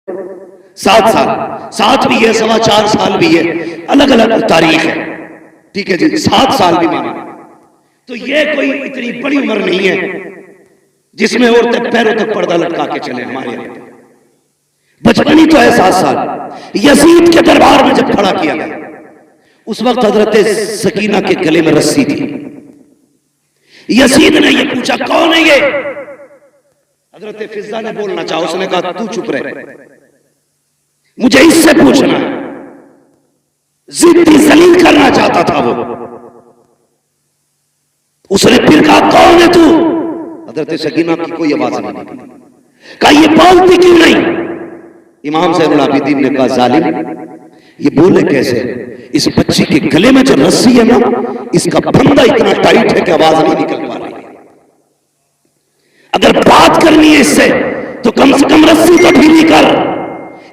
7 سال، 7 بھی ہے، 4.25 سال بھی ہے، الگ الگ تاریخ ہے، ٹھیک ہے جی، 7 سال بھی مانا تو یہ کوئی اتنی بڑی عمر نہیں ہے جس میں عورتیں پیروں تک پردہ لٹکا کے چلیں. ہمارے یہاں بچپن ہی تو ہے 7 سال. یزید کے دربار میں جب کھڑا کیا گیا اس وقت حضرت سکینہ کے گلے میں رسی تھی. یزید نے یہ پوچھا کون ہے یہ؟ حضرت فضہ نے بولنا چاہا، اس نے کہا تو چپ رہے، مجھے اس سے پوچھنا ہے. ضدی ذلیل کرنا چاہتا تھا وہ. اس نے پھر کہا کون ہے تو؟ حضرت سکینہ کی کوئی آواز نہیں نکلی. کہا یہ بولتی کیوں نہیں؟ امام زین العابدین نے کہا ظالم یہ بولے کیسے؟ اس بچی کے گلے میں جو رسی ہے نا اس کا بندہ اتنا ٹائٹ ہے کہ آواز نہیں نکل پا رہی. اگر بات کرنی ہے اس سے تو کم سے کم رسی تو ڈھیلی کر.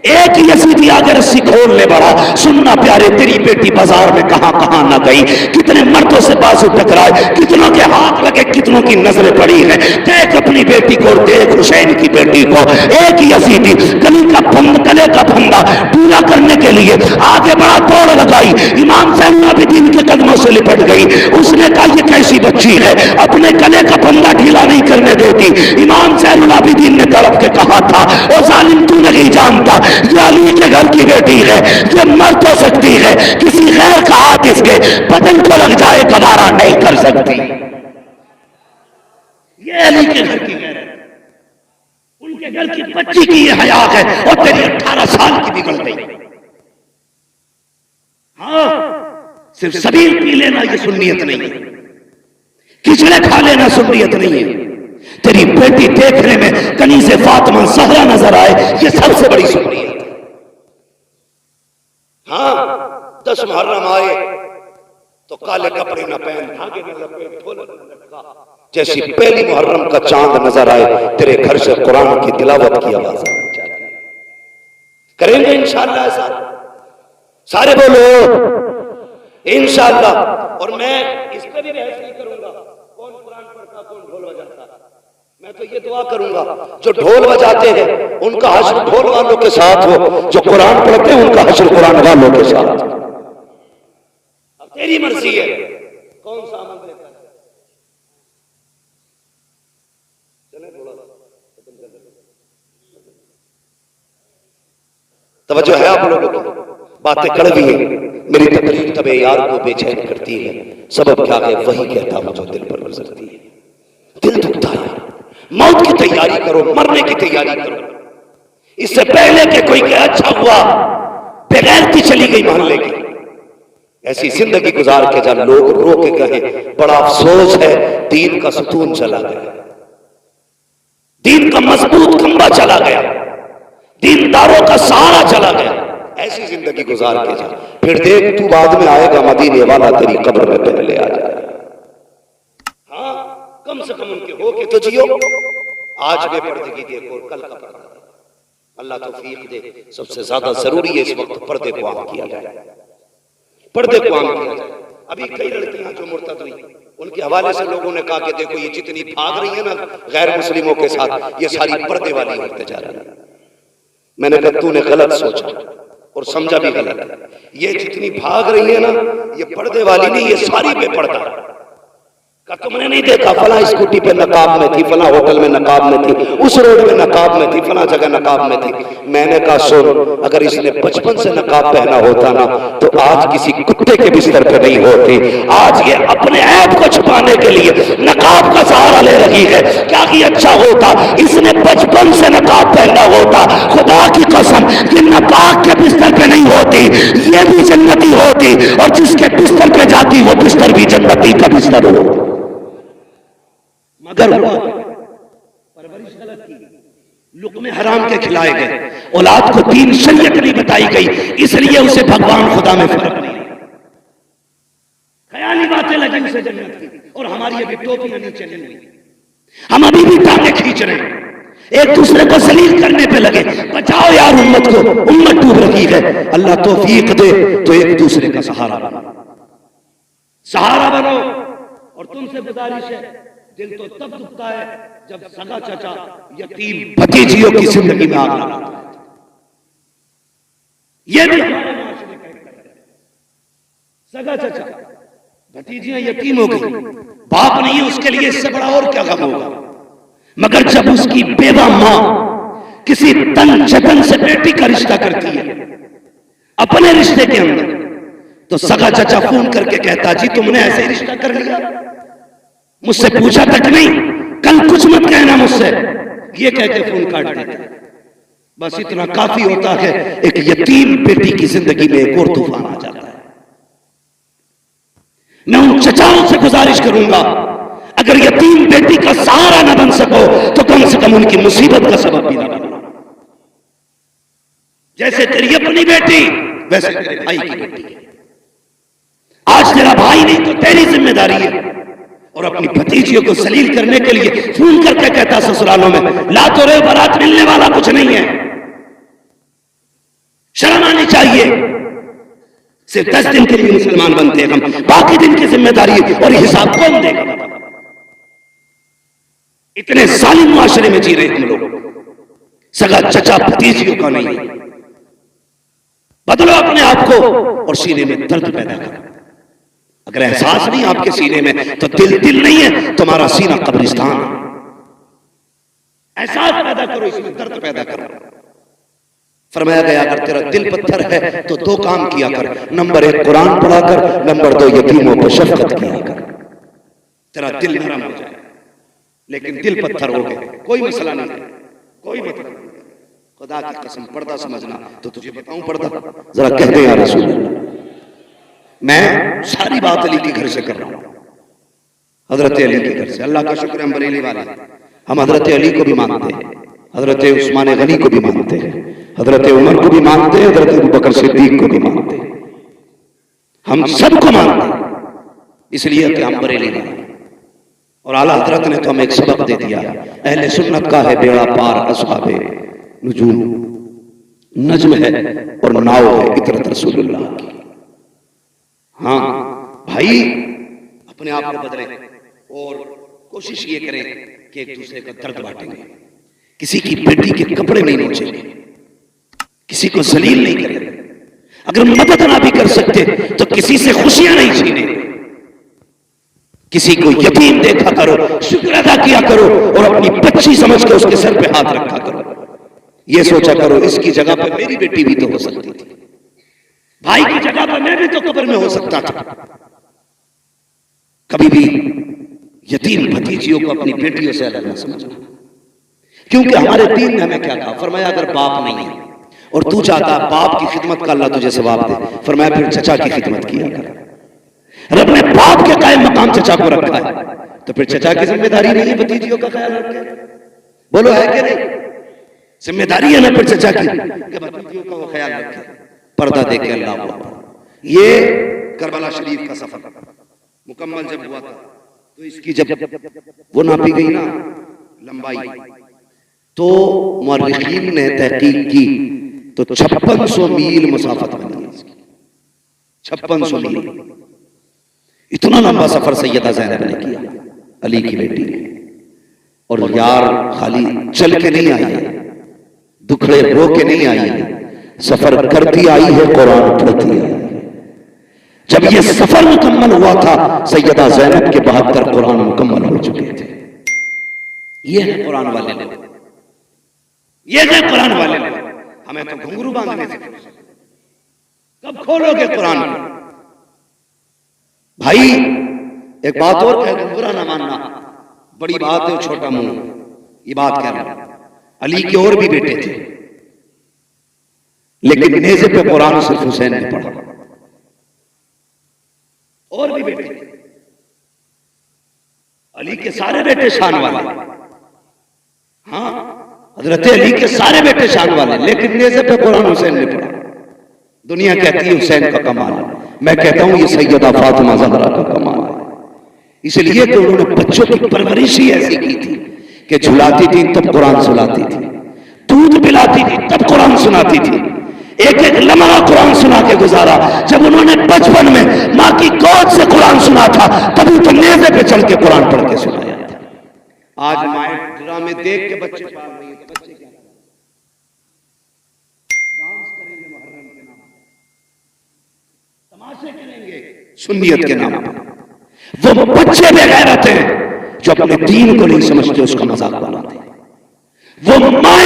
ایک یزیدی آگے رسی کھول لے بڑا. سننا پیارے تیری بیٹی بازار میں کہاں کہاں نہ گئی، کتنے مردوں سے بازو ٹکرائے، کتنوں کے ہاتھ لگے، کتنوں کی نظریں پڑی ہیں. دیکھ اپنی بیٹی کو، دیکھ حسین کی بیٹی کو. ایک یزیدی گلے کا پھندا ڈھیلا کرنے کے لیے آگے بڑا دوڑ لگائی. امام زین العابدین کے قدموں سے لپٹ گئی. اس نے کہا یہ کیسی بچی ہے اپنے گلے کا پھندا ڈھیلا نہیں کرنے دیتی. امام زین العابدین نے تڑپ کے کہا تھا او ظالم تو نہیں جانتا یہ علی کے گھر کی بیٹی ہے، یہ مر تو سکتی ہے، کسی غیر کا ہاتھ اس کے بدن کو لگ جائے گوارا نہیں کر سکتی. یہ علی کے گھر کی غیرت، ان کے گھر کی بچی کی یہ حیا ہے اور تیری 18 سال کی بگڑ گئی. ہاں صرف سبیل پی لینا یہ سنیت نہیں ہے، کھچڑے کھا لینا سنیت نہیں ہے. تیری بیٹی دیکھنے میں کنیز فاطمہ زہرا نظر آئے یہ سب سے بڑی سنیت. ہاں 10 محرم آئے تو کالے کپڑے نہ پہن، دھاگے نہ لپیٹ، ڈھول نہ لٹکا. جیسی پہلی محرم کا چاند نظر آئے تیرے گھر سے قرآن کی تلاوت کی آواز آنی چاہیے. کریں گے انشاءاللہ ایسا؟ سارے بولو انشاءاللہ. اور میں اس پہ بھی بحث نہیں کروں گا کون قرآن پڑھتا کون ڈھول بجاتا. میں تو یہ دعا کروں گا جو ڈھول بجاتے ہیں ان کا حشر ڈھول والوں کے ساتھ ہو، جو قرآن پڑھتے ہیں ان کا حشر قرآن والوں کے ساتھ. اب تیری مرضی ہے کون سا عمل دیتا ہے. توجہ ہے آپ لوگوں کی؟ باتیں کڑوی ہیں، میری تقریر طبع یار کو بے چین کرتی ہے. سبب کیا ہے؟ وہی کہتا ہوں جو دل پر گزرتی ہے. دل دکھتا ہے، موت کی تیاری کرو، مرنے کی تیاری کرو. اس سے پہلے کہ کوئی کہ اچھا ہوا بغیرتی چلی گئی محلے کی. ایسی زندگی گزار کے جب لوگ رو کے کہیں بڑا افسوس ہے دین کا ستون چلا گیا، دین کا مضبوط کھمبا چلا گیا، دینداروں کا سہارا چلا گیا. ایسی زندگی گزار کے جا، پھر دیکھ تو بعد میں آئے گا مدینے والا تیری قبر میں پہلے آ جائے. ہاں کم سے کم ان کے ہو کے تو جیو. آج بے پردگی دیکھو اور کل کا پردہ. اللہ توفیق دے. سب سے زیادہ ضروری ہے اس وقت پردے کو عام کیا جائے، پردے کو عام کیا جائے. ابھی کئی لڑکیاں جو مرتد ہوئی ان کے حوالے سے لوگوں نے کہا کہ دیکھو یہ جتنی بھاگ رہی ہیں نا غیر مسلموں کے ساتھ یہ ساری پردے والی ہوتے جا رہی ہیں. میں نے کہا تو نے غلط سوچا اور سمجھا بھی غلط ہے. یہ جتنی بھاگ رہی ہے نا یہ پردے والی نہیں، یہ ساری بے پردہ. تم نے نہیں دیکھا فلاں اسکوٹی پہ نقاب میں تھی، فلاں ہوٹل میں نقاب میں تھی، اس روڈ میں نقاب میں تھی، فلاں جگہ نقاب میں تھی. میں نے کہا سن اگر اس نے بچپن سے نقاب پہنا ہوتا نا تو آج کسی کتے کے بستر پہ نہیں ہوتی. آج یہ اپنے عیب کو چھپانے کے لیے نقاب کا سہارا لے رہی ہے. کیا یہ اچھا ہوتا اس نے بچپن سے نقاب پہنا ہوتا؟ خدا کی قسم یہ ناپاک کے بستر پہ نہیں ہوتی، یہ بھی جنتی ہوتی اور جس کے بستر پہ جاتی وہ بستر بھی جنتی کا بستر ہوتا. مگر ہوا پرورش غلط کی، لقمے حرام کے کھلائے گئے، اولاد کو دین شریعت نہیں بتائی گئی، اس لیے اسے بھگوان خدا میں فرق نہیں. خیالی باتیں لگی اسے جنت کی. اور ہماری ابھی ٹوپیاں نیچے نہیں ہوئی، ہم ابھی بھی ٹانگیں کھینچ رہے ہیں، ایک دوسرے کو ذلیل کرنے پہ لگے. بچاؤ یار امت کو، امت ڈوب رہی ہے. اللہ توفیق دے تو ایک دوسرے کا سہارا بنو، سہارا بنو. اور تم سے گزارش ہے دل تو تب دکھتا ہے جب سگا چچا یتیم بھتیجیوں کی زندگی میں آگ لگاتا ہے. یہ بھی ہمارے معاشرے کا ایک طرح ہے. سگا چچا بھتیجیاں یتیم ہو گئی، باپ نہیں ہے اس کے لیے اس سے بڑا اور کیا غم ہوگا، مگر جب اس کی بیوہ ماں کسی تن چتن سے بیٹی کا رشتہ کرتی ہے اپنے رشتے کے اندر، تو سگا چچا فون کر کے کہتا جی تم نے ایسے ہی رشتہ کر لیا، مجھ سے پوچھا تک نہیں، کل کچھ مت کہنا مجھ سے، یہ کہہ کے فون کاٹ دیتا. بس اتنا کافی ہوتا ہے ایک یتیم بیٹی کی زندگی میں ایک اور طوفان آ جاتا ہے. میں ان چچاؤں سے گزارش کروں گا اگر یتیم بیٹی کا سہارا نہ بن سکو تو کم سے کم ان کی مصیبت کا سبب بھی نہ بنو. جیسے تیری اپنی بیٹی ویسے تیرے بھائی کی بیٹی ہے. آج تیرا بھائی نہیں تو تیری ذمہ داری ہے. اور اپنی بھتیجیوں کو ذلیل کرنے کے لیے فون کر کے کہتا سسرالوں میں لا تو رے بارات ملنے والا کچھ نہیں ہے. شرم آنی چاہیے. صرف 10 دن کے لیے مسلمان بنتے ہیں ہم، باقی دن کی ذمہ داری اور حساب کون دے گا؟ اتنے ظالم معاشرے میں جی رہے ہم لوگ. سگا چچا بھتیجیوں کا نہیں. بدلو اپنے آپ کو اور سینے میں درد پیدا کرو. اگر احساس نہیں آپ کے سینے میں تو دل نہیں ہے، تمہارا سینہ قبرستان ہے. احساس پیدا کرو، اس میں درد پیدا کرو. فرمایا گیا اگر تیرا دل پتھر ہے تو 2 کام کیا کر، نمبر 1 قرآن پڑھا کر، نمبر 2 یتیموں پر شفقت کیا کر. تیرا دل نرم ہو جائے. لیکن دل پتھر ہو گئے کوئی مسئلہ نہیں ہے، کوئی مطلب نہیں. خدا کی قسم پردہ سمجھنا تو تجھے بتاؤں پردہ ذرا کہہ دے یا رسول اللہ. میں ساری بات علی کے گھر سے کر رہا ہوں، حضرت علی کے گھر سے. اللہ کا شکر ہم بریلی والے، ہم حضرت علی کو بھی مانتے ہیں، حضرت عثمان غنی کو بھی مانتے ہیں، حضرت عمر کو بھی مانتے ہیں، حضرت ابوبکر صدیق کو بھی مانتے ہیں. ہم سب کو مانتے ہیں اس لیے کہ ہم بریلی والے. اور اعلیٰ حضرت نے تو ہمیں ایک سبق دے دیا، اہل سنت کا ہے بیڑا پار اصحاب نجوم، نجم ہے اور ناؤ ہے اطرت رسول اللہ کی. ہاں بھائی اپنے آپ کو بدلیں اور کوشش یہ کریں کہ ایک دوسرے کا درد بانٹیں گے. کسی کی بیٹی کے کپڑے نہیں نوچیں گے، کسی کو ذلیل نہیں کریں. اگر مدد نہ بھی کر سکتے تو کسی سے خوشیاں نہیں چھینے. کسی کو یتیم دیکھا کرو، شکر ادا کیا کرو اور اپنی بچی سمجھ کے اس کے سر پہ ہاتھ رکھا کرو. یہ سوچا کرو اس کی جگہ پہ میری بیٹی بھی تو ہو سکتی تھی، بھائی کی جگہ پہ میں بھی تو قبر میں ہو سکتا تھا. کبھی بھی یتیم بھتیجیوں کو اپنی بیٹیوں سے الگ نہ سمجھنا. کیونکہ ہمارے دین نے ہمیں کیا کہا؟ فرمایا اگر باپ نہیں ہے اور تو چاہتا باپ کی خدمت کا اللہ تجھے ثواب دے، فرمایا پھر چچا کی خدمت کیا کر. رب نے باپ کے قائم مقام چچا کو رکھا ہے تو پھر چچا کی ذمہ داری نہیں ہے بھتیجیوں کا خیال رکھے؟ بولو ہے کہ نہیں؟ ذمہ داری ہے نا پھر چچا کی کہ بھتیجیوں کا وہ خیال رکھے. پردہ دے کے اللہ اکبر. یہ کربلا شریف کا سفر مکمل جب ہوا تھا تو اس کی جب وہ ناپی گئی نا لمبائی تو مورخین نے تحقیق کی تو 5600 میل مسافت بنی ہے اس کی. 5600 میل. اتنا لمبا سفر سیدہ زینب نے کیا علی کی بیٹی نے. اور یار خالی چل کے نہیں آئی ہے، دکھڑے رو کے نہیں آئی ہے، سفر کرتی آئی ہے، قرآن پڑھتی آئی ہے. جب یہ سفر مکمل ہوا تھا سیدہ زینب کے 72 قرآن مکمل ہو چکے تھے. یہ ہے قرآن والے لوگ، یہ ہے قرآن والے لوگ. ہمیں تو گھنگرو باندھنے سے کب کھولو گے قرآن کو؟ بھائی ایک بات اور کہہ دوں، برا نہ ماننا، بڑی بات ہے چھوٹا منہ، یہ بات کہہ رہا ہوں. علی کے اور بھی بیٹے تھے لیکن نیزے پہ قرآن صرف حسین نے پڑھا. اور بھی بیٹے تھے، علی کے سارے بیٹے شان والے. ہاں حضرت علی کے سارے بیٹے شان والے لیکن نیزے پہ قرآن حسین نے پڑھا. دنیا کہتی ہے حسین کا کمال ہے، میں کہتا ہوں یہ سیدہ فاطمہ زہرا کا کمال ہے. اس لیے کہ انہوں نے بچوں کی پرورش ہی ایسی کی تھی کہ جھلاتی تھی تب قرآن سناتی تھی، دودھ پلاتی تھی تب قرآن سناتی تھی. ایک ایک لمحہ قرآن سنا کے گزارا. جب انہوں نے بچپن میں ماں کی گود سے قرآن سنا تھا تبھی تو نیزے پہ چل کے قرآن پڑھ کے سنایا تھا. آج مائیں ڈرامے دیکھ کے بچے پال رہی ہیں تو بچے کیا ڈانس کریں گے محرم کے نام سنیت کے نام پر وہ بچے بے غیرت ہیں جو اپنے دین کو نہیں سمجھتے اس کا مذاق بناتے ہیں، وہ ماں